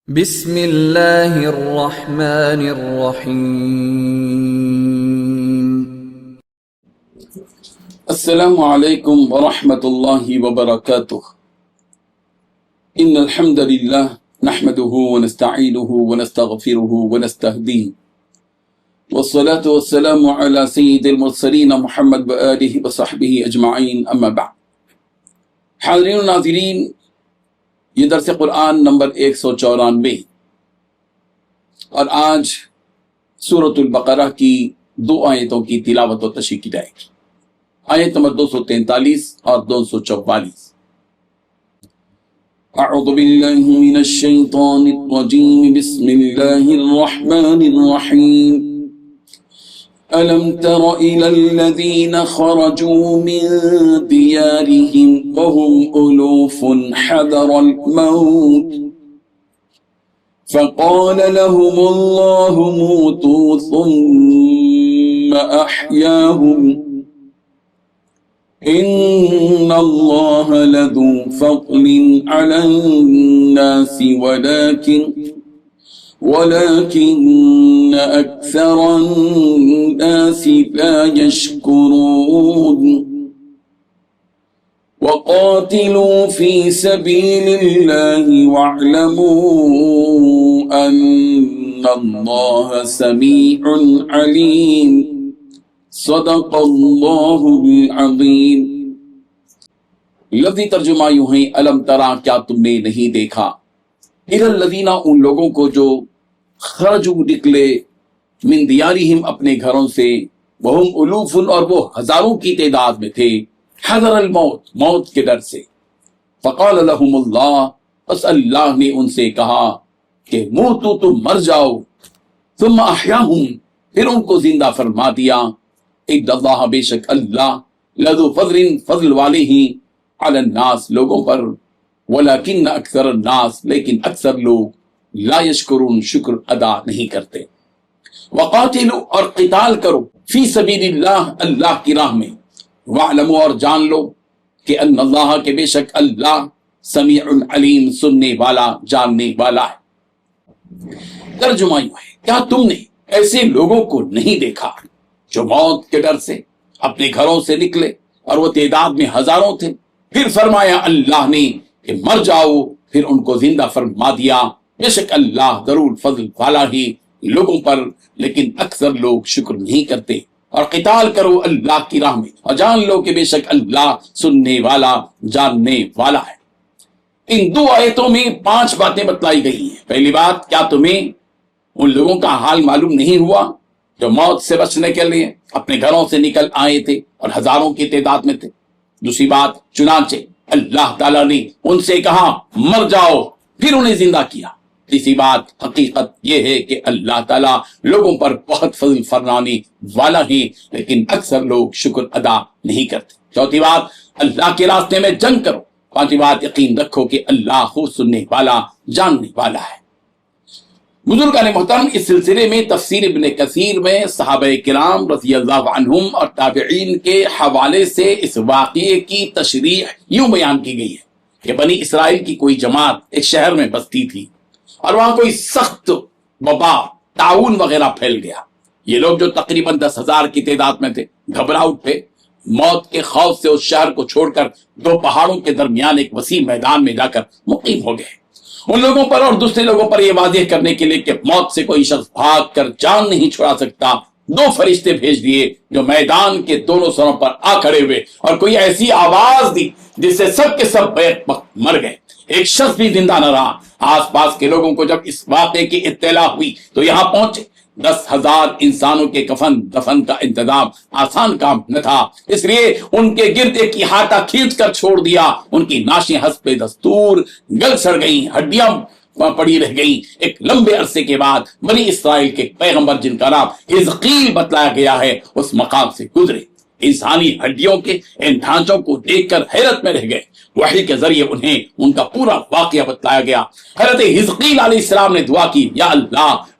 بسم اللہ الرحمن الرحیم۔ السلام علیکم ورحمۃ اللہ وبرکاتہ۔ ان الحمد للہ نحمده ونستعینه ونستغفره ونستهدیه والصلاة والسلام على سید المرسلین محمد وآلہ وصحبہ اجمعین، اما بعد۔ حاضرین و ناظرین، یہ درس قرآن نمبر 194 اور آج سورۃ البقرہ کی 2 آیتوں کی تلاوت و تشریح کی جائے گی۔ آیت نمبر 243 اور 244۔ اعوذ باللہ من الشیطان الرجیم، بسم اللہ الرحمن الرحیم۔ أَلَمْ تَرَ إِلَى الَّذِينَ خَرَجُوا مِن دِيَارِهِمْ وَهُمْ أُلُوفٌ حَذَرَ الْمَوْتِ فَقَالَ لَهُمُ اللَّهُ مُوتُوا ثُمَّ أَحْيَاهُمْ إِنَّ اللَّهَ لَذُو فَضْلٍ عَلَى النَّاسِ ولكن أكثر الناس لا يشكرون وقاتلوا في سبيل الله واعلموا أن الله سميع عليم صدق الله العظيم۔ لفظی ترجمہ یوں ہے، الم ترا، کیا تم نے نہیں دیکھا، الی الذین، ان لوگوں کو جو خرجوا، نکلے، من دیارہم، اپنے گھروں سے، وہم الوف، اور وہ ہزاروں کی تعداد میں تھے، حذر الموت، موت کے ڈر سے، فقال لہم اللہ، بس اللہ نے ان سے کہا کہ موتو، تم مر جاؤ، ثم احیاہم، پھر ان کو زندہ فرما دیا، ان اللہ، بے شک اللہ، لذو فضل، فضل والے ہی، علی الناس، لوگوں پر، ولیکن اکثر الناس، لیکن اکثر لوگ، لا یشکرون، شکر ادا نہیں کرتے۔ وقاتلوا، اور قتال کرو، فی سبیل اللہ، اللہ کی راہ میں، واعلموا، اور جان لو کہ ان اللہ، کے بے شک اللہ، سمیع علیم، سننے والا، جاننے والا ہے۔ ترجمہ یوں ہے، کیا تم نے ایسے لوگوں کو نہیں دیکھا جو موت کے ڈر سے اپنے گھروں سے نکلے اور وہ تعداد میں ہزاروں تھے، پھر فرمایا اللہ نے کہ مر جاؤ، پھر ان کو زندہ فرما دیا، بے شک اللہ ضرور فضل والا ہی لوگوں پر، لیکن اکثر لوگ شکر نہیں کرتے۔ اور قتال کرو اللہ کی راہ میں، اور جان لو کہ بے شک اللہ سننے والا، جاننے والا ہے۔ ان 2 آیتوں میں 5 باتیں بتلائی گئی ہیں۔ پہلی بات، کیا تمہیں ان لوگوں کا حال معلوم نہیں ہوا جو موت سے بچنے کے لیے اپنے گھروں سے نکل آئے تھے اور ہزاروں کی تعداد میں تھے؟ دوسری بات، چنانچہ اللہ تعالیٰ نے ان سے کہا مر جاؤ، پھر انہیں زندہ کیا۔ تیسری بات، حقیقت یہ ہے کہ اللہ تعالیٰ لوگوں پر بہت فضل فرمانے والا ہے، لیکن اکثر لوگ شکر ادا نہیں کرتے۔ چوتھی بات، اللہ کے راستے میں جنگ کرو۔ پانچویں بات، یقین رکھو کہ اللہ خوب سننے والا، جاننے والا ہے۔ بزرگان محترم، اس سلسلے میں تفسیر ابن کثیر میں صحابہ کرام رضی اللہ عنہم اور تابعین کے حوالے سے اس واقعے کی تشریح یوں بیان کی گئی ہے کہ بنی اسرائیل کی کوئی جماعت ایک شہر میں بستی تھی، اور وہاں کوئی سخت وبا، طاعون وغیرہ پھیل گیا۔ یہ لوگ جو تقریباً 10,000 کی تعداد میں تھے، گھبرا اٹھے، موت کے خوف سے اس شہر کو چھوڑ کر 2 پہاڑوں کے درمیان ایک وسیع میدان میں جا کر مقیم ہو گئے۔ ان لوگوں پر اور دوسرے لوگوں پر یہ واضح کرنے کے لیے کہ موت سے کوئی شخص بھاگ کر جان نہیں چھڑا سکتا، 2 فرشتے بھیج دیے جو میدان کے دونوں سروں پر آ کھڑے ہوئے، اور کوئی ایسی آواز دی جس سے سب کے سب بیک وقت مر گئے، ایک شخص بھی زندہ نہ رہا۔ آس پاس کے لوگوں کو جب اس واقعے کی اطلاع ہوئی تو یہاں پہنچے۔ 10,000 انسانوں کے کفن دفن کا انتظام آسان کام نہ تھا، اس لیے ان کے گرد ایک احاطہ کھینچ کر چھوڑ دیا۔ ان کی ناشیں حسب دستور گل سڑ گئیں، ہڈیاں پڑی رہ گئیں۔ ایک لمبے عرصے کے بعد بنی اسرائیل کے پیغمبر، جن کا نام حزقیل بتلایا گیا ہے، اس مقام سے گزرے۔ انسانی ہڈیوں کے ان ڈھانچوں کو دیکھ کر حیرت میں رہ گئے۔ وحی کے ذریعے انہیں ان کا پورا واقعہ بتلایا گیا۔ حضرت حزقیل علیہ السلام نے دعا کی، یا اللہ،